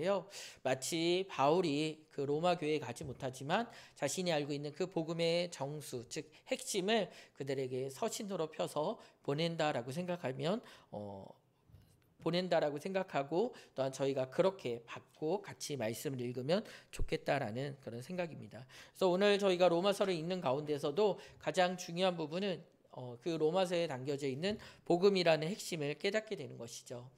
요 마치 바울이 그 로마 교회에 가지 못하지만 자신이 알고 있는 그 복음의 정수, 즉 핵심을 그들에게 서신으로 펴서 보낸다라고 생각하면 보낸다라고 생각하고 또한 저희가 그렇게 받고 같이 말씀을 읽으면 좋겠다라는 그런 생각입니다. 그래서 오늘 저희가 로마서를 읽는 가운데서도 가장 중요한 부분은 그 로마서에 담겨져 있는 복음이라는 핵심을 깨닫게 되는 것이죠.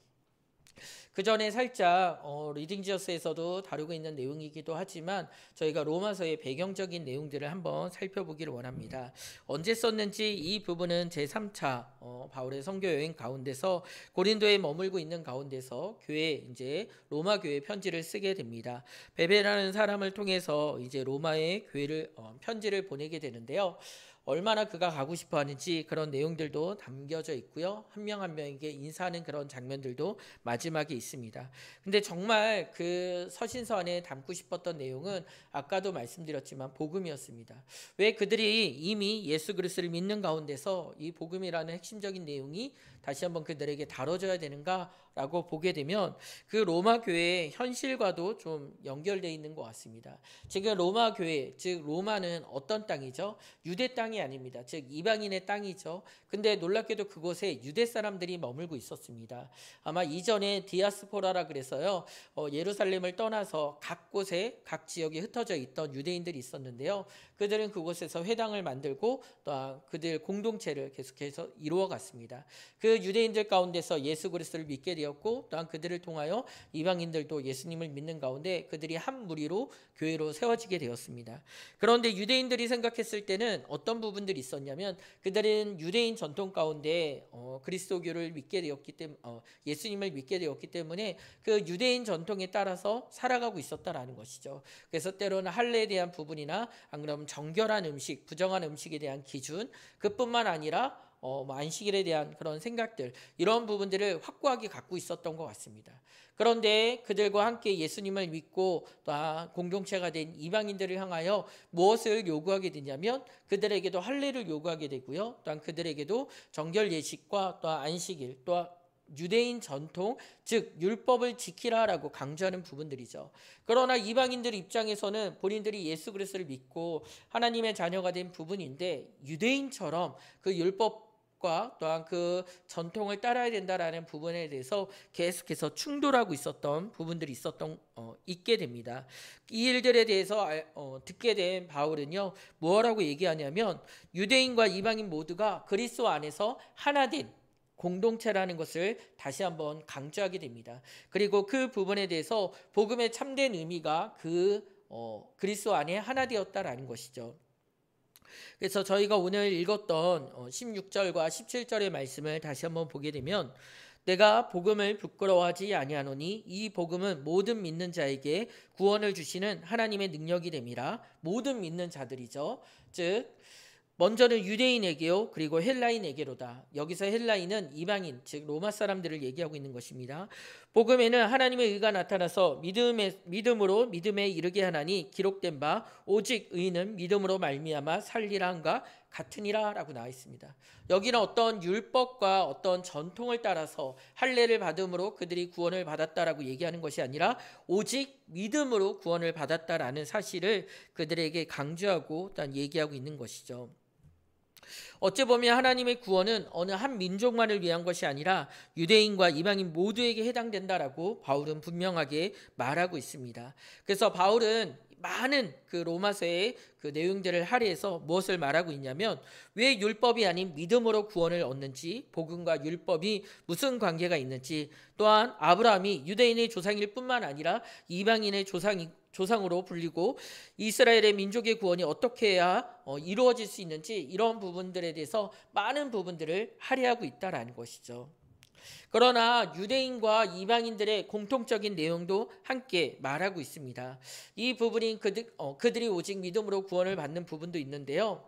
그 전에 살짝 리딩지어스에서도 다루고 있는 내용이기도 하지만 저희가 로마서의 배경적인 내용들을 한번 살펴보기를 원합니다. 언제 썼는지 이 부분은 제3차 바울의 선교 여행 가운데서 고린도에 머물고 있는 가운데서 이제 로마 교회 편지를 쓰게 됩니다. 베베라는 사람을 통해서 이제 로마의 교회를 편지를 보내게 되는데요. 얼마나 그가 가고 싶어 하는지 그런 내용들도 담겨져 있고요. 한 명 한 명에게 인사하는 그런 장면들도 마지막에 있습니다. 근데 정말 그 서신서 안에 담고 싶었던 내용은 아까도 말씀드렸지만 복음이었습니다. 왜 그들이 이미 예수 그리스도를 믿는 가운데서 이 복음이라는 핵심적인 내용이 다시 한번 그들에게 다뤄져야 되는가라고 보게 되면 그 로마 교회의 현실과도 좀 연결되어 있는 것 같습니다. 지금 로마 교회, 즉 로마는 어떤 땅이죠? 유대 땅이 아닙니다. 즉 이방인의 땅이죠. 근데 놀랍게도 그곳에 유대 사람들이 머물고 있었습니다. 아마 이전에 디아스포라라 그래서요. 예루살렘을 떠나서 각 곳에 각 지역에 흩어져 있던 유대인들이 있었는데요. 그들은 그곳에서 회당을 만들고 또한 그들 공동체를 계속해서 이루어 갔습니다. 그 유대인들 가운데서 예수 그리스도를 믿게 되었고 또한 그들을 통하여 이방인들도 예수님을 믿는 가운데 그들이 한 무리로 교회로 세워지게 되었습니다. 그런데 유대인들이 생각했을 때는 어떤 부분들이 있었냐면 그들은 유대인 전통 가운데 그리스도교를 믿게 되었기 때문에 예수님을 믿게 되었기 때문에 그 유대인 전통에 따라서 살아가고 있었다라는 것이죠. 그래서 때로는 할례에 대한 부분이나 안 그러면 정결한 음식, 부정한 음식에 대한 기준, 그뿐만 아니라 안식일에 대한 그런 생각들, 이런 부분들을 확고하게 갖고 있었던 것 같습니다. 그런데 그들과 함께 예수님을 믿고 또 공동체가 된 이방인들을 향하여 무엇을 요구하게 되냐면 그들에게도 할례를 요구하게 되고요. 또한 그들에게도 정결 예식과 또 안식일, 또 유대인 전통, 즉 율법을 지키라라고 강조하는 부분들이죠. 그러나 이방인들 입장에서는 본인들이 예수 그리스도를 믿고 하나님의 자녀가 된 부분인데 유대인처럼 그 율법 또한 그 전통을 따라야 된다라는 부분에 대해서 계속해서 충돌하고 있었던 부분들이 있게 됩니다. 이 일들에 대해서 듣게 된 바울은요, 뭐라고 얘기하냐면 유대인과 이방인 모두가 그리스도 안에서 하나 된 공동체라는 것을 다시 한번 강조하게 됩니다. 그리고 그 부분에 대해서 복음의 참된 의미가 그리스도 안에 하나 되었다라는 것이죠. 그래서 저희가 오늘 읽었던 16절과 17절의 말씀을 다시 한번 보게 되면 내가 복음을 부끄러워하지 아니하노니 이 복음은 모든 믿는 자에게 구원을 주시는 하나님의 능력이 됨이라. 모든 믿는 자들이죠. 즉 먼저는 유대인에게요, 그리고 헬라인에게로다. 여기서 헬라인은 이방인, 즉 로마 사람들을 얘기하고 있는 것입니다. 복음에는 하나님의 의가 나타나서 믿음으로 믿음에 이르게 하나니 기록된 바 오직 의인은 믿음으로 말미암아 살리라 함과 같으니라라고 나와 있습니다. 여기는 어떤 율법과 어떤 전통을 따라서 할례를 받음으로 그들이 구원을 받았다라고 얘기하는 것이 아니라 오직 믿음으로 구원을 받았다라는 사실을 그들에게 강조하고 일단 얘기하고 있는 것이죠. 어찌 보면 하나님의 구원은 어느 한 민족만을 위한 것이 아니라 유대인과 이방인 모두에게 해당된다라고 바울은 분명하게 말하고 있습니다. 그래서 바울은 많은 그 로마서의 그 내용들을 할애해서 무엇을 말하고 있냐면 왜 율법이 아닌 믿음으로 구원을 얻는지, 복음과 율법이 무슨 관계가 있는지, 또한 아브라함이 유대인의 조상일 뿐만 아니라 이방인의 조상으로 불리고 이스라엘의 민족의 구원이 어떻게 해야 이루어질 수 있는지, 이런 부분들에 대해서 많은 부분들을 할애하고 있다라는 것이죠. 그러나 유대인과 이방인들의 공통적인 내용도 함께 말하고 있습니다. 이 부분이 그들이 오직 믿음으로 구원을 받는 부분도 있는데요.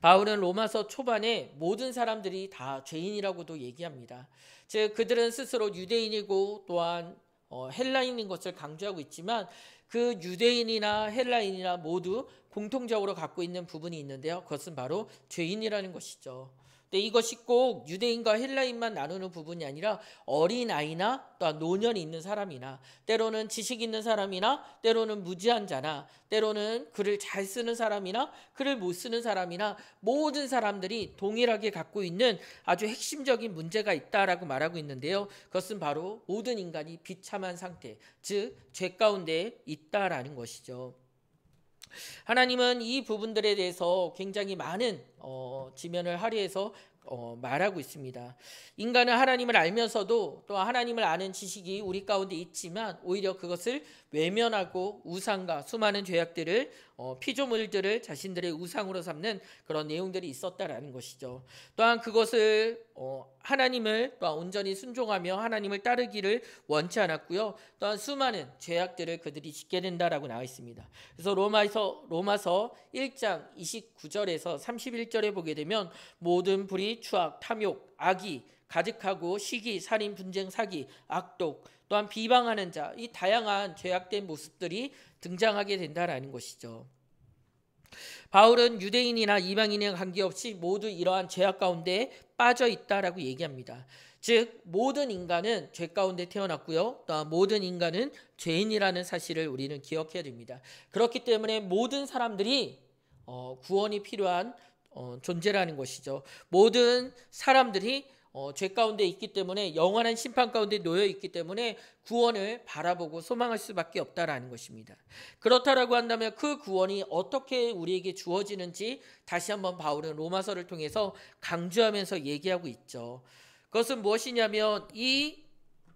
바울은 로마서 초반에 모든 사람들이 다 죄인이라고도 얘기합니다. 즉 그들은 스스로 유대인이고 또한 헬라인인 것을 강조하고 있지만 그 유대인이나 헬라인이나 모두 공통적으로 갖고 있는 부분이 있는데요. 그것은 바로 죄인이라는 것이죠. 근데 이것이 꼭 유대인과 헬라인만 나누는 부분이 아니라 어린아이나 또한 노년이 있는 사람이나 때로는 지식 있는 사람이나 때로는 무지한 자나 때로는 글을 잘 쓰는 사람이나 글을 못 쓰는 사람이나 모든 사람들이 동일하게 갖고 있는 아주 핵심적인 문제가 있다라고 말하고 있는데요. 그것은 바로 모든 인간이 비참한 상태, 즉 죄 가운데 있다라는 것이죠. 하나님은 이 부분들에 대해서 굉장히 많은 지면을 할애해서 말하고 있습니다. 인간은 하나님을 알면서도 또 하나님을 아는 지식이 우리 가운데 있지만 오히려 그것을 외면하고 우상과 수많은 죄악들을 피조물들을 자신들의 우상으로 삼는 그런 내용들이 있었다라는 것이죠. 또한 그것을 하나님을 또한 온전히 순종하며 하나님을 따르기를 원치 않았고요. 또한 수많은 죄악들을 그들이 짓게 된다라고 나와 있습니다. 그래서 로마서 1장 29절에서 31절에 보게 되면 모든 불의, 추악, 탐욕, 악이 가득하고 시기, 살인, 분쟁, 사기, 악독, 또한 비방하는 자, 이 다양한 죄악된 모습들이 등장하게 된다라는 것이죠. 바울은 유대인이나 이방인에 관계없이 모두 이러한 죄악 가운데 빠져 있다라고 얘기합니다. 즉 모든 인간은 죄 가운데 태어났고요. 또한 모든 인간은 죄인이라는 사실을 우리는 기억해야 됩니다. 그렇기 때문에 모든 사람들이 구원이 필요한 존재라는 것이죠. 모든 사람들이 죄 가운데 있기 때문에 영원한 심판 가운데 놓여 있기 때문에 구원을 바라보고 소망할 수밖에 없다라는 것입니다. 그렇다라고 한다면 그 구원이 어떻게 우리에게 주어지는지 다시 한번 바울은 로마서를 통해서 강조하면서 얘기하고 있죠. 그것은 무엇이냐면 이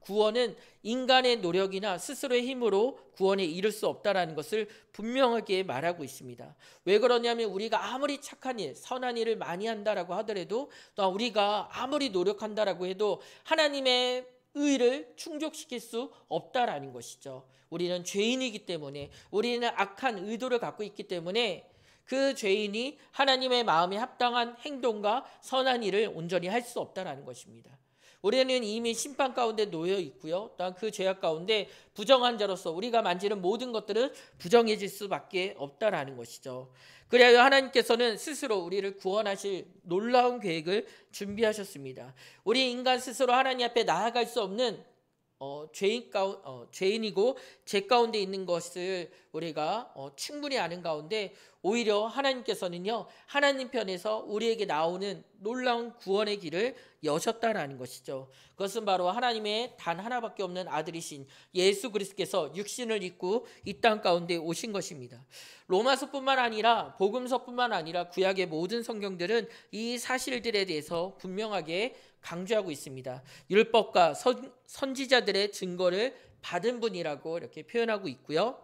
구원은 인간의 노력이나 스스로의 힘으로 구원에 이를 수 없다라는 것을 분명하게 말하고 있습니다. 왜 그러냐면 우리가 아무리 착한 일, 선한 일을 많이 한다라고 하더라도 또 우리가 아무리 노력한다라고 해도 하나님의 의를 충족시킬 수 없다라는 것이죠. 우리는 죄인이기 때문에 우리는 악한 의도를 갖고 있기 때문에 그 죄인이 하나님의 마음에 합당한 행동과 선한 일을 온전히 할 수 없다라는 것입니다. 우리는 이미 심판 가운데 놓여 있고요. 또한 그 죄악 가운데 부정한 자로서 우리가 만지는 모든 것들은 부정해질 수밖에 없다라는 것이죠. 그래야 하나님께서는 스스로 우리를 구원하실 놀라운 계획을 준비하셨습니다. 우리 인간 스스로 하나님 앞에 나아갈 수 없는 죄인이고 죄 가운데 있는 것을 우리가 충분히 아는 가운데 오히려 하나님께서는요 하나님 편에서 우리에게 나오는 놀라운 구원의 길을 여셨다라는 것이죠. 그것은 바로 하나님의 단 하나밖에 없는 아들이신 예수 그리스도께서 육신을 입고 이 땅 가운데 오신 것입니다. 로마서뿐만 아니라 복음서뿐만 아니라 구약의 모든 성경들은 이 사실들에 대해서 분명하게 강조하고 있습니다. 율법과 선지자들의 증거를 받은 분이라고 이렇게 표현하고 있고요.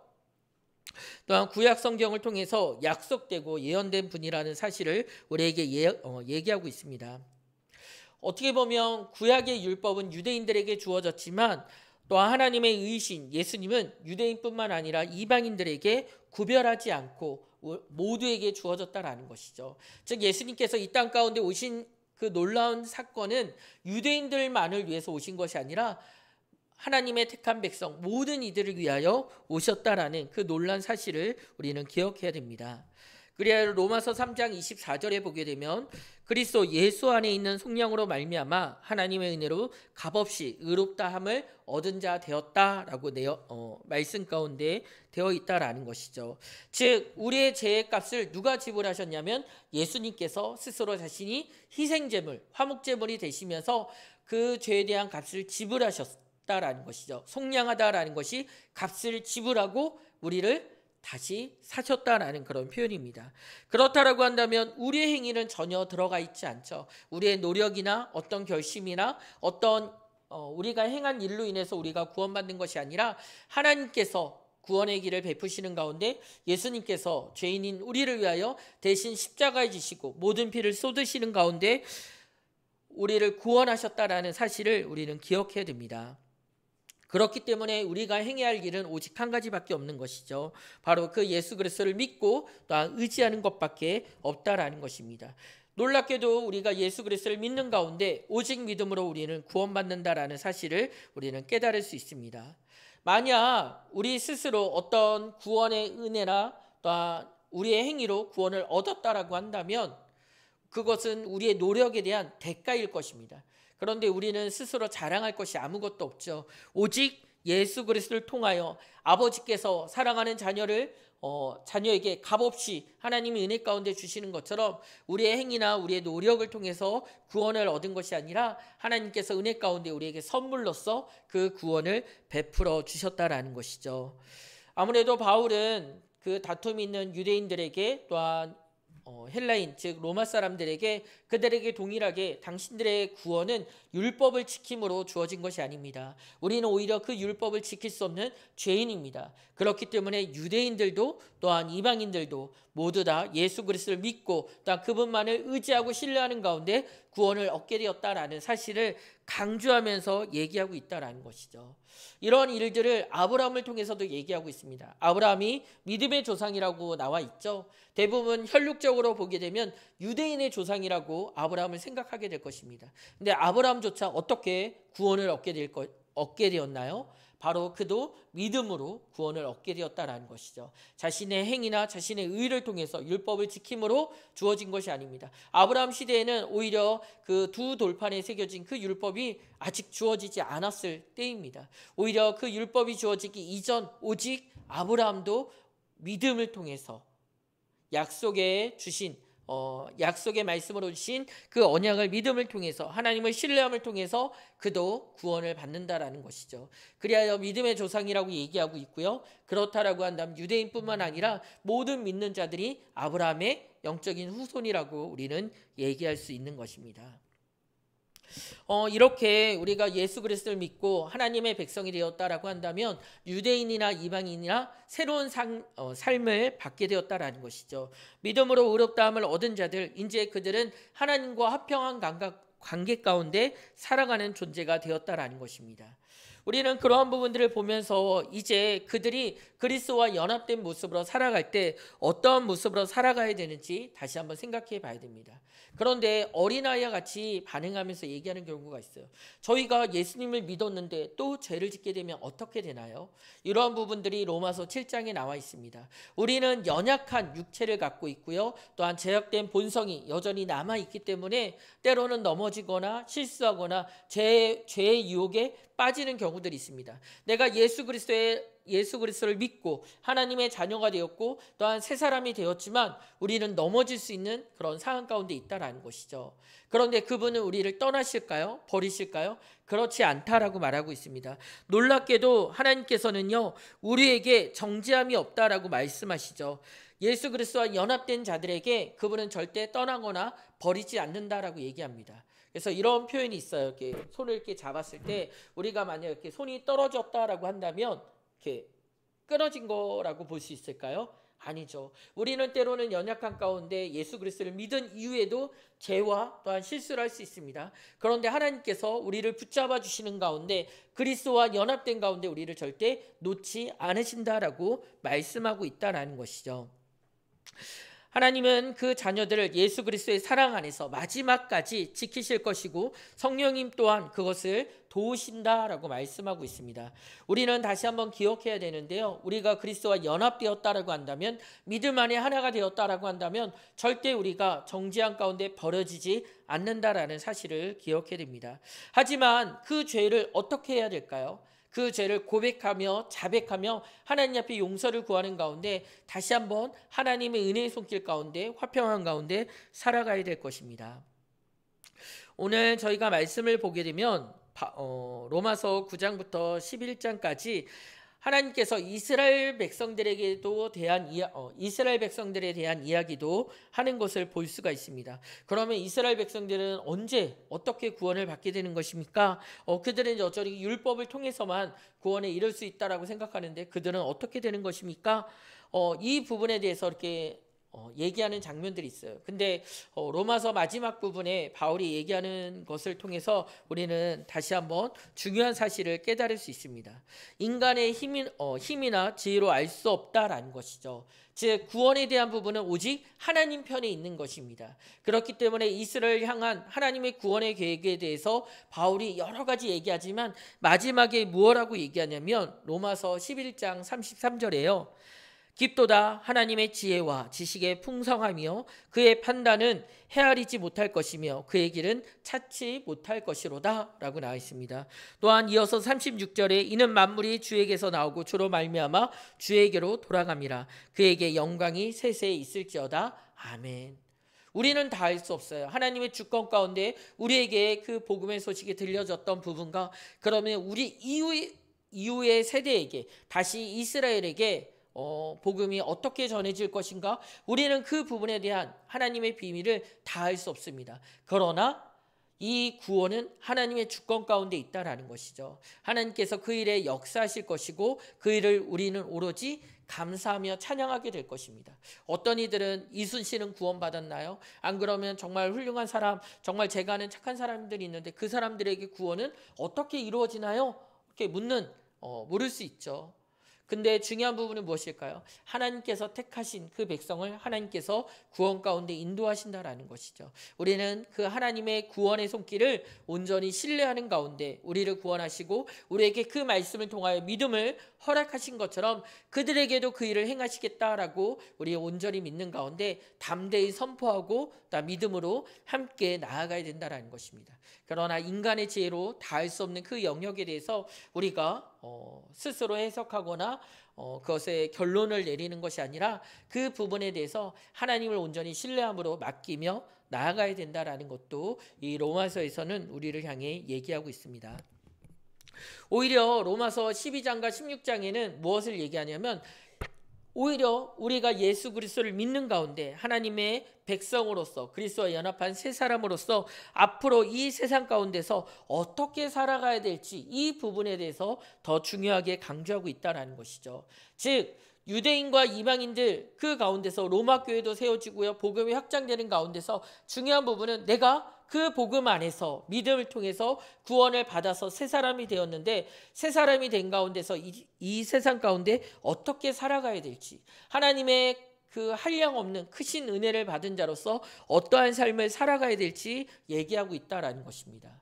또한 구약 성경을 통해서 약속되고 예언된 분이라는 사실을 우리에게 얘기하고 있습니다. 어떻게 보면 구약의 율법은 유대인들에게 주어졌지만 또한 하나님의 의신 예수님은 유대인뿐만 아니라 이방인들에게 구별하지 않고 모두에게 주어졌다라는 것이죠. 즉 예수님께서 이 땅 가운데 오신 그 놀라운 사건은 유대인들만을 위해서 오신 것이 아니라 하나님의 택한 백성 모든 이들을 위하여 오셨다라는 그 놀라운 사실을 우리는 기억해야 됩니다. 그래야 로마서 3장 24절에 보게 되면 그리스도 예수 안에 있는 속량으로 말미암아 하나님의 은혜로 값없이 의롭다함을 얻은 자 되었다라고 말씀 가운데 되어 있다라는 것이죠. 즉 우리의 죄의 값을 누가 지불하셨냐면 예수님께서 스스로 자신이 희생제물, 화목제물이 되시면서 그 죄에 대한 값을 지불하셨다라는 것이죠. 속량하다라는 것이 값을 지불하고 우리를 다시 사셨다라는 그런 표현입니다. 그렇다라고 한다면 우리의 행위는 전혀 들어가 있지 않죠. 우리의 노력이나 어떤 결심이나 어떤 우리가 행한 일로 인해서 우리가 구원받는 것이 아니라 하나님께서 구원의 길을 베푸시는 가운데 예수님께서 죄인인 우리를 위하여 대신 십자가에 지시고 모든 피를 쏟으시는 가운데 우리를 구원하셨다라는 사실을 우리는 기억해야 됩니다. 그렇기 때문에 우리가 행해야 할 일은 오직 한 가지밖에 없는 것이죠. 바로 그 예수 그리스도를 믿고 또한 의지하는 것밖에 없다라는 것입니다. 놀랍게도 우리가 예수 그리스도를 믿는 가운데 오직 믿음으로 우리는 구원받는다라는 사실을 우리는 깨달을 수 있습니다. 만약 우리 스스로 어떤 구원의 은혜나 또한 우리의 행위로 구원을 얻었다라고 한다면 그것은 우리의 노력에 대한 대가일 것입니다. 그런데 우리는 스스로 자랑할 것이 아무것도 없죠. 오직 예수 그리스도를 통하여 아버지께서 사랑하는 자녀에게 값없이 하나님의 은혜 가운데 주시는 것처럼 우리의 행위나 우리의 노력을 통해서 구원을 얻은 것이 아니라 하나님께서 은혜 가운데 우리에게 선물로서 그 구원을 베풀어 주셨다라는 것이죠. 아무래도 바울은 그 다툼이 있는 유대인들에게 또한 헬라인 즉 로마 사람들에게 그들에게 동일하게 당신들의 구원은 율법을 지킴으로 주어진 것이 아닙니다. 우리는 오히려 그 율법을 지킬 수 없는 죄인입니다. 그렇기 때문에 유대인들도 또한 이방인들도 모두 다 예수 그리스도를 믿고 또한 그분만을 의지하고 신뢰하는 가운데 구원을 얻게 되었다라는 사실을 강조하면서 얘기하고 있다라는 것이죠. 이런 일들을 아브라함을 통해서도 얘기하고 있습니다. 아브라함이 믿음의 조상이라고 나와 있죠. 대부분 혈육적으로 보게 되면 유대인의 조상이라고 아브라함을 생각하게 될 것입니다. 근데 아브라함조차 어떻게 구원을 얻게 되었나요? 바로 그도 믿음으로 구원을 얻게 되었다라는 것이죠. 자신의 행위나 자신의 의를 통해서 율법을 지킴으로 주어진 것이 아닙니다. 아브라함 시대에는 오히려 그 두 돌판에 새겨진 그 율법이 아직 주어지지 않았을 때입니다. 오히려 그 율법이 주어지기 이전 오직 아브라함도 믿음을 통해서 약속의 말씀으로 주신 그 언약을 믿음을 통해서 하나님을 신뢰함을 통해서 그도 구원을 받는다라는 것이죠. 그리하여 믿음의 조상이라고 얘기하고 있고요. 그렇다라고 한다면 유대인뿐만 아니라 모든 믿는 자들이 아브라함의 영적인 후손이라고 우리는 얘기할 수 있는 것입니다. 이렇게 우리가 예수 그리스도를 믿고 하나님의 백성이 되었다라고 한다면 유대인이나 이방인이나 새로운 삶을 받게 되었다라는 것이죠. 믿음으로 의롭다함을 얻은 자들, 이제 그들은 하나님과 화평한 관계 가운데 살아가는 존재가 되었다라는 것입니다. 우리는 그러한 부분들을 보면서 이제 그들이 그리스도와 연합된 모습으로 살아갈 때 어떠한 모습으로 살아가야 되는지 다시 한번 생각해 봐야 됩니다. 그런데 어린아이와 같이 반응하면서 얘기하는 경우가 있어요. 저희가 예수님을 믿었는데 또 죄를 짓게 되면 어떻게 되나요? 이러한 부분들이 로마서 7장에 나와 있습니다. 우리는 연약한 육체를 갖고 있고요. 또한 제약된 본성이 여전히 남아있기 때문에 때로는 넘어지거나 실수하거나 죄의 유혹에 빠지는 경우들이 있습니다. 내가 예수 그리스도를 믿고 하나님의 자녀가 되었고 또한 새 사람이 되었지만 우리는 넘어질 수 있는 그런 상황 가운데 있다라는 것이죠. 그런데 그분은 우리를 떠나실까요? 버리실까요? 그렇지 않다라고 말하고 있습니다. 놀랍게도 하나님께서는요 우리에게 정죄함이 없다라고 말씀하시죠. 예수 그리스도와 연합된 자들에게 그분은 절대 떠나거나 버리지 않는다라고 얘기합니다. 그래서 이런 표현이 있어요. 이렇게 손을 이렇게 잡았을 때 우리가 만약 이렇게 손이 떨어졌다라고 한다면 이렇게 끊어진 거라고 볼 수 있을까요? 아니죠. 우리는 때로는 연약한 가운데 예수 그리스도를 믿은 이후에도 죄와 또한 실수를 할 수 있습니다. 그런데 하나님께서 우리를 붙잡아 주시는 가운데 그리스도와 연합된 가운데 우리를 절대 놓지 않으신다라고 말씀하고 있다라는 것이죠. 하나님은 그 자녀들을 예수 그리스도의 사랑 안에서 마지막까지 지키실 것이고 성령님 또한 그것을 도우신다라고 말씀하고 있습니다. 우리는 다시 한번 기억해야 되는데요. 우리가 그리스도와 연합되었다라고 한다면 믿음 안에 하나가 되었다라고 한다면 절대 우리가 정죄한 가운데 버려지지 않는다라는 사실을 기억해야 됩니다. 하지만 그 죄를 어떻게 해야 될까요? 그 죄를 고백하며 자백하며 하나님 앞에 용서를 구하는 가운데 다시 한번 하나님의 은혜의 손길 가운데 화평한 가운데 살아가야 될 것입니다. 오늘 저희가 말씀을 보게 되면 로마서 9장부터 11장까지 하나님께서 이스라엘 백성들에 대한 이야기도 하는 것을 볼 수가 있습니다. 그러면 이스라엘 백성들은 언제 어떻게 구원을 받게 되는 것입니까? 그들은 여전히 율법을 통해서만 구원에 이를 수 있다라고 생각하는데 그들은 어떻게 되는 것입니까? 이 부분에 대해서 이렇게 얘기하는 장면들이 있어요. 근데 로마서 마지막 부분에 바울이 얘기하는 것을 통해서 우리는 다시 한번 중요한 사실을 깨달을 수 있습니다. 인간의 힘이나 지혜로 알 수 없다라는 것이죠. 즉 구원에 대한 부분은 오직 하나님 편에 있는 것입니다. 그렇기 때문에 이스라엘을 향한 하나님의 구원의 계획에 대해서 바울이 여러 가지 얘기하지만 마지막에 무엇라고 얘기하냐면 로마서 11장 33절에요. 깊도다 하나님의 지혜와 지식의 풍성함이요 그의 판단은 헤아리지 못할 것이며 그의 길은 찾지 못할 것이로다 라고 나와 있습니다. 또한 이어서 36절에 이는 만물이 주에게서 나오고 주로 말미암아 주에게로 돌아갑니다. 그에게 영광이 세세에 있을지어다. 아멘. 우리는 다 알 수 없어요. 하나님의 주권 가운데 우리에게 그 복음의 소식이 들려졌던 부분과 그러면 우리 이후의 세대에게 다시 이스라엘에게 복음이 어떻게 전해질 것인가? 우리는 그 부분에 대한 하나님의 비밀을 다 알 수 없습니다. 그러나 이 구원은 하나님의 주권 가운데 있다라는 것이죠. 하나님께서 그 일에 역사하실 것이고 그 일을 우리는 오로지 감사하며 찬양하게 될 것입니다. 어떤 이들은 이순신은 구원받았나요? 안 그러면 정말 훌륭한 사람, 정말 제가 아는 착한 사람들이 있는데 그 사람들에게 구원은 어떻게 이루어지나요? 이렇게 물을 수 있죠. 근데 중요한 부분은 무엇일까요? 하나님께서 택하신 그 백성을 하나님께서 구원 가운데 인도하신다라는 것이죠. 우리는 그 하나님의 구원의 손길을 온전히 신뢰하는 가운데 우리를 구원하시고 우리에게 그 말씀을 통하여 믿음을 허락하신 것처럼 그들에게도 그 일을 행하시겠다라고 우리 온전히 믿는 가운데 담대히 선포하고 믿음으로 함께 나아가야 된다라는 것입니다. 그러나 인간의 지혜로 다 알 수 없는 그 영역에 대해서 우리가 스스로 해석하거나 그것에 결론을 내리는 것이 아니라 그 부분에 대해서 하나님을 온전히 신뢰함으로 맡기며 나아가야 된다라는 것도 이 로마서에서는 우리를 향해 얘기하고 있습니다. 오히려 로마서 12장과 16장에는 무엇을 얘기하냐면 오히려 우리가 예수 그리스도를 믿는 가운데 하나님의 백성으로서 그리스도와 연합한 새 사람으로서 앞으로 이 세상 가운데서 어떻게 살아가야 될지 이 부분에 대해서 더 중요하게 강조하고 있다는 것이죠. 즉 유대인과 이방인들 그 가운데서 로마 교회도 세워지고요. 복음이 확장되는 가운데서 중요한 부분은 내가 그 복음 안에서 믿음을 통해서 구원을 받아서 새 사람이 되었는데 새 사람이 된 가운데서 이 세상 가운데 어떻게 살아가야 될지 하나님의 그 한량없는 크신 은혜를 받은 자로서 어떠한 삶을 살아가야 될지 얘기하고 있다라는 것입니다.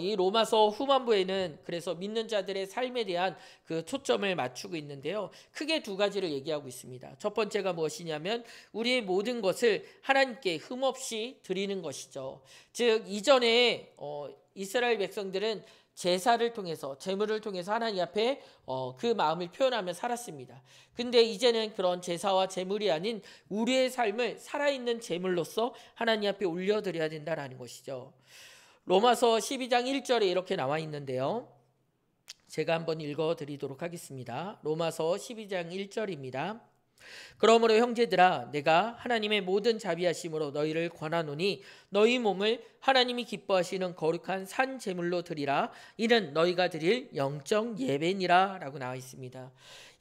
이 로마서 후반부에는 그래서 믿는 자들의 삶에 대한 그 초점을 맞추고 있는데요. 크게 두 가지를 얘기하고 있습니다. 첫 번째가 무엇이냐면 우리의 모든 것을 하나님께 흠없이 드리는 것이죠. 즉 이전에 이스라엘 백성들은 제사를 통해서 제물을 통해서 하나님 앞에 그 마음을 표현하며 살았습니다. 근데 이제는 그런 제사와 제물이 아닌 우리의 삶을 살아있는 제물로서 하나님 앞에 올려드려야 된다는 것이죠. 로마서 12장 1절에 이렇게 나와 있는데요. 제가 한번 읽어드리도록 하겠습니다. 로마서 12장 1절입니다. 그러므로 형제들아 내가 하나님의 모든 자비하심으로 너희를 권하노니 너희 몸을 하나님이 기뻐하시는 거룩한 산 제물로 드리라. 이는 너희가 드릴 영적 예배니라 라고 나와 있습니다.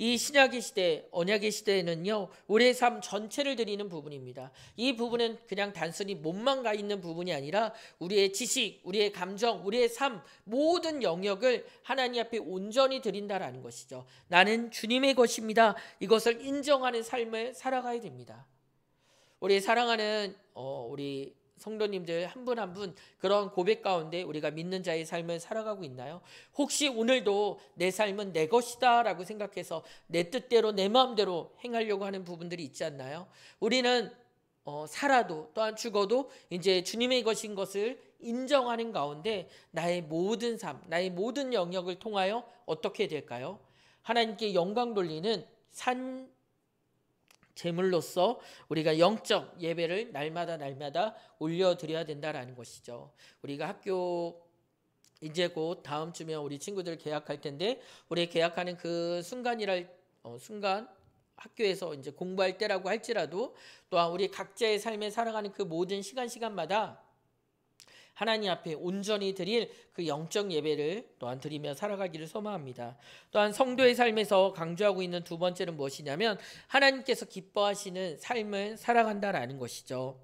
이 신약의 시대, 언약의 시대에는요 우리의 삶 전체를 드리는 부분입니다. 이 부분은 그냥 단순히 몸만 가 있는 부분이 아니라 우리의 지식, 우리의 감정, 우리의 삶 모든 영역을 하나님 앞에 온전히 드린다라는 것이죠. 나는 주님의 것입니다. 이것을 인정하는 삶을 살아가야 됩니다. 우리 사랑하는 우리 성도님들 한 분 한 분 그런 고백 가운데 우리가 믿는 자의 삶을 살아가고 있나요? 혹시 오늘도 내 삶은 내 것이다 라고 생각해서 내 뜻대로 내 마음대로 행하려고 하는 부분들이 있지 않나요? 우리는 살아도 또한 죽어도 이제 주님의 것인 것을 인정하는 가운데 나의 모든 삶, 나의 모든 영역을 통하여 어떻게 될까요? 하나님께 영광 돌리는 산 제물로서 우리가 영적 예배를 날마다 올려드려야 된다라는 것이죠. 우리가 학교 이제 곧 다음 주면 우리 친구들 개학할 텐데 우리 개학하는 그 순간 학교에서 이제 공부할 때라고 할지라도 또한 우리 각자의 삶에 살아가는 그 모든 시간마다 하나님 앞에 온전히 드릴 그 영적 예배를 또한 드리며 살아가기를 소망합니다. 또한 성도의 삶에서 강조하고 있는 두 번째는 무엇이냐면 하나님께서 기뻐하시는 삶을 살아간다라는 것이죠.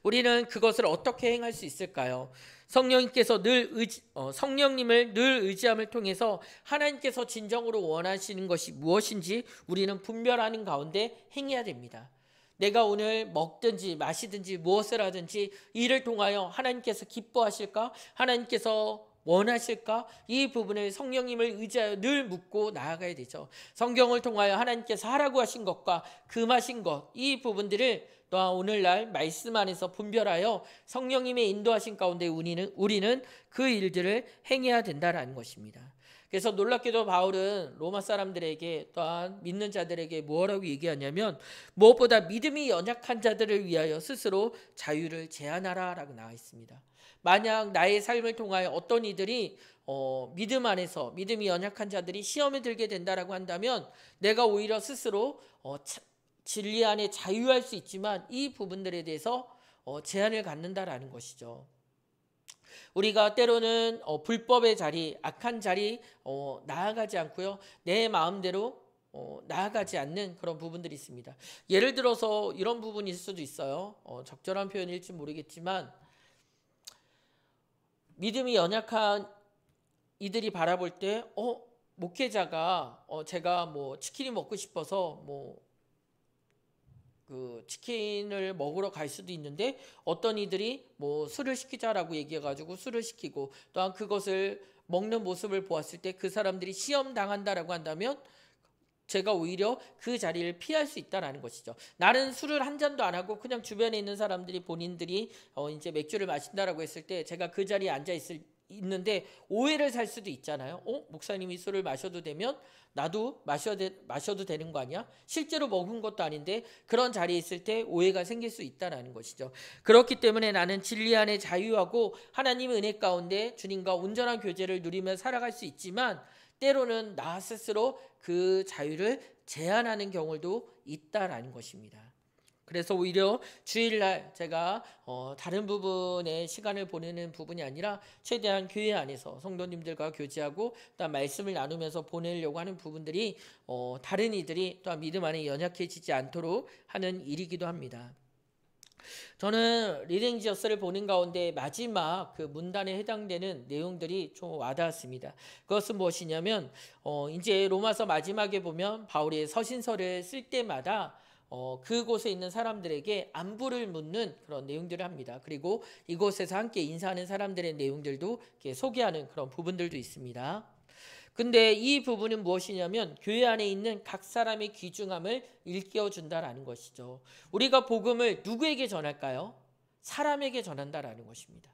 우리는 그것을 어떻게 행할 수 있을까요? 성령님을 늘 의지함을 통해서 하나님께서 진정으로 원하시는 것이 무엇인지 우리는 분별하는 가운데 행해야 됩니다. 내가 오늘 먹든지 마시든지 무엇을 하든지 이를 통하여 하나님께서 기뻐하실까? 하나님께서 원하실까? 이 부분을 성령님을 의지하여 늘 묻고 나아가야 되죠. 성경을 통하여 하나님께서 하라고 하신 것과 금하신 것, 이 부분들을 또한 오늘날 말씀 안에서 분별하여 성령님의 인도하신 가운데 우리는 그 일들을 행해야 된다라는 것입니다. 그래서 놀랍게도 바울은 로마 사람들에게 또한 믿는 자들에게 뭐라고 얘기하냐면 무엇보다 믿음이 연약한 자들을 위하여 스스로 자유를 제한하라 라고 나와 있습니다. 만약 나의 삶을 통하여 어떤 이들이 믿음 안에서 믿음이 연약한 자들이 시험에 들게 된다라고 한다면 내가 오히려 스스로 진리 안에 자유할 수 있지만 이 부분들에 대해서 제한을 갖는다라는 것이죠. 우리가 때로는 불법의 자리, 악한 자리 나아가지 않고요. 내 마음대로 나아가지 않는 그런 부분들이 있습니다. 예를 들어서 이런 부분이 있을 수도 있어요. 적절한 표현일지 모르겠지만 믿음이 연약한 이들이 바라볼 때 목회자가 제가 뭐 치킨이 먹고 싶어서 그 치킨을 먹으러 갈 수도 있는데 어떤 이들이 뭐 술을 시키자라고 얘기해가지고 술을 시키고 또한 그것을 먹는 모습을 보았을 때 그 사람들이 시험 당한다라고 한다면 제가 오히려 그 자리를 피할 수 있다라는 것이죠. 나는 술을 한 잔도 안 하고 그냥 주변에 있는 사람들이 본인들이 이제 맥주를 마신다라고 했을 때 제가 그 자리에 앉아 있는데 오해를 살 수도 있잖아요. 목사님이 술을 마셔도 되면 나도 마셔도 되는 거 아니야? 실제로 먹은 것도 아닌데 그런 자리에 있을 때 오해가 생길 수 있다는 것이죠. 그렇기 때문에 나는 진리 안에 자유하고 하나님의 은혜 가운데 주님과 온전한 교제를 누리며 살아갈 수 있지만 때로는 나 스스로 그 자유를 제한하는 경우도 있다라는 것입니다. 그래서 오히려 주일날 제가 다른 부분에 시간을 보내는 부분이 아니라 최대한 교회 안에서 성도님들과 교제하고 또한 말씀을 나누면서 보내려고 하는 부분들이 다른 이들이 또한 믿음 안에 연약해지지 않도록 하는 일이기도 합니다. 저는 리딩지어스를 보는 가운데 마지막 그 문단에 해당되는 내용들이 좀 와닿았습니다. 그것은 무엇이냐면 이제 로마서 마지막에 보면 바울이 서신서를 쓸 때마다 그곳에 있는 사람들에게 안부를 묻는 그런 내용들을 합니다. 그리고 이곳에서 함께 인사하는 사람들의 내용들도 이렇게 소개하는 그런 부분들도 있습니다. 근데 이 부분은 무엇이냐면 교회 안에 있는 각 사람의 귀중함을 일깨워준다라는 것이죠. 우리가 복음을 누구에게 전할까요? 사람에게 전한다라는 것입니다.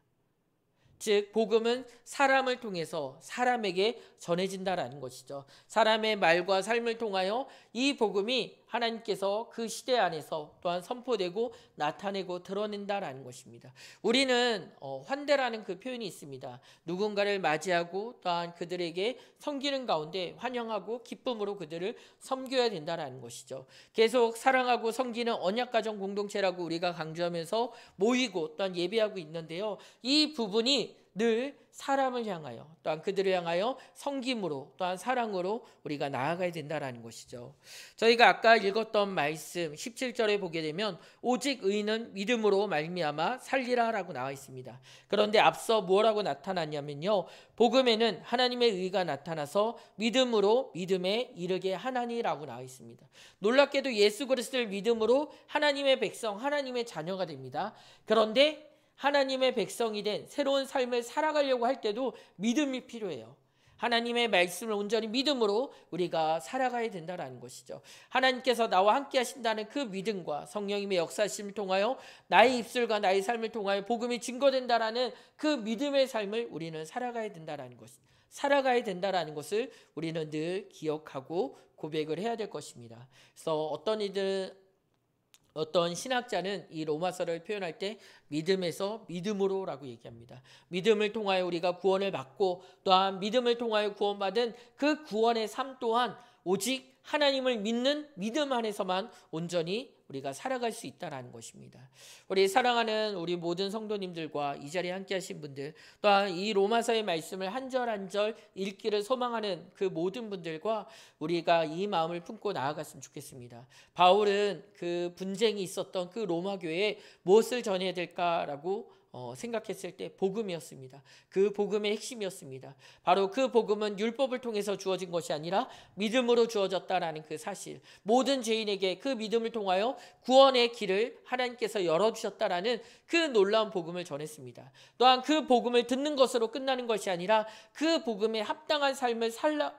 즉 복음은 사람을 통해서 사람에게 전해진다라는 것이죠. 사람의 말과 삶을 통하여 이 복음이 하나님께서 그 시대 안에서 또한 선포되고 나타내고 드러낸다라는 것입니다. 우리는 환대라는 그 표현이 있습니다. 누군가를 맞이하고 또한 그들에게 섬기는 가운데 환영하고 기쁨으로 그들을 섬겨야 된다라는 것이죠. 계속 사랑하고 섬기는 언약가정 공동체라고 우리가 강조하면서 모이고 또한 예배하고 있는데요. 이 부분이 늘 사람을 향하여 또한 그들을 향하여 섬김으로 또한 사랑으로 우리가 나아가야 된다라는 것이죠. 저희가 아까 읽었던 말씀 17절에 보게 되면 오직 의인은 믿음으로 말미암아 살리라라고 나와 있습니다. 그런데 앞서 뭐라고 나타났냐면요. 복음에는 하나님의 의가 나타나서 믿음으로 믿음에 이르게 하나니라고 나와 있습니다. 놀랍게도 예수 그리스도를 믿음으로 하나님의 백성, 하나님의 자녀가 됩니다. 그런데 하나님의 백성이 된 새로운 삶을 살아가려고 할 때도 믿음이 필요해요. 하나님의 말씀을 온전히 믿음으로 우리가 살아가야 된다는 것이죠. 하나님께서 나와 함께 하신다는 그 믿음과 성령님의 역사심을 통하여 나의 입술과 나의 삶을 통하여 복음이 증거된다라는 그 믿음의 삶을 우리는 살아가야 된다는 것을 우리는 늘 기억하고 고백을 해야 될 것입니다. 그래서 어떤 신학자는 이 로마서를 표현할 때 믿음에서 믿음으로라고 얘기합니다. 믿음을 통하여 우리가 구원을 받고 또한 믿음을 통하여 구원받은 그 구원의 삶 또한 오직 하나님을 믿는 믿음 안에서만 온전히 우리가 살아갈 수 있다는 것입니다. 우리 사랑하는 우리 모든 성도님들과 이 자리에 함께 하신 분들 또한 이 로마서의 말씀을 한 절 한 절 읽기를 소망하는 그 모든 분들과 우리가 이 마음을 품고 나아갔으면 좋겠습니다. 바울은 그 분쟁이 있었던 그 로마 교회에 무엇을 전해야 될까라고 생각했을 때 복음이었습니다. 그 복음의 핵심이었습니다. 바로 그 복음은 율법을 통해서 주어진 것이 아니라 믿음으로 주어졌다라는 그 사실, 모든 죄인에게 그 믿음을 통하여 구원의 길을 하나님께서 열어주셨다라는 그 놀라운 복음을 전했습니다. 또한 그 복음을 듣는 것으로 끝나는 것이 아니라 그 복음에 합당한 삶을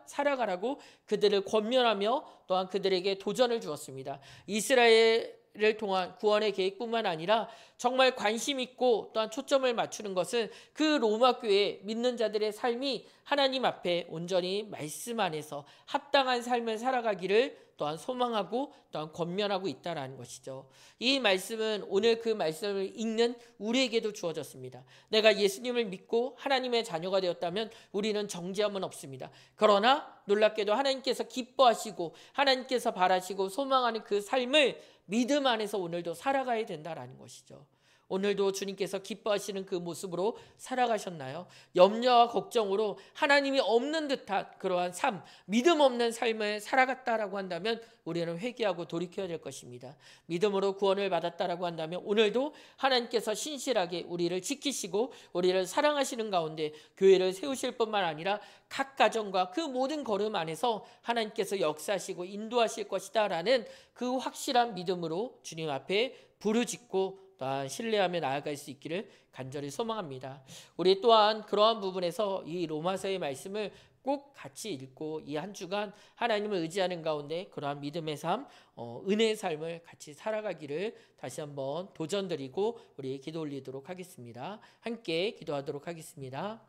살아가라고 그들을 권면하며 또한 그들에게 도전을 주었습니다. 이스라엘을 통한 구원의 계획뿐만 아니라 정말 관심 있고 또한 초점을 맞추는 것은 그 로마 교회 믿는 자들의 삶이 하나님 앞에 온전히 말씀 안에서 합당한 삶을 살아가기를 또한 소망하고 또한 권면하고 있다라는 것이죠. 이 말씀은 오늘 그 말씀을 읽는 우리에게도 주어졌습니다. 내가 예수님을 믿고 하나님의 자녀가 되었다면 우리는 정죄함은 없습니다. 그러나 놀랍게도 하나님께서 기뻐하시고 하나님께서 바라시고 소망하는 그 삶을 믿음 안에서 오늘도 살아가야 된다라는 것이죠. 오늘도 주님께서 기뻐하시는 그 모습으로 살아가셨나요? 염려와 걱정으로 하나님이 없는 듯한 그러한 삶, 믿음 없는 삶을 살아갔다라고 한다면 우리는 회개하고 돌이켜야 될 것입니다. 믿음으로 구원을 받았다라고 한다면 오늘도 하나님께서 신실하게 우리를 지키시고 우리를 사랑하시는 가운데 교회를 세우실 뿐만 아니라 각 가정과 그 모든 걸음 안에서 하나님께서 역사하시고 인도하실 것이다 라는 그 확실한 믿음으로 주님 앞에 부르짖고 또한 신뢰하며 나아갈 수 있기를 간절히 소망합니다. 우리 또한 그러한 부분에서 이 로마서의 말씀을 꼭 같이 읽고 이 한 주간 하나님을 의지하는 가운데 그러한 믿음의 삶, 은혜의 삶을 같이 살아가기를 다시 한번 도전드리고 우리 기도 올리도록 하겠습니다. 함께 기도하도록 하겠습니다.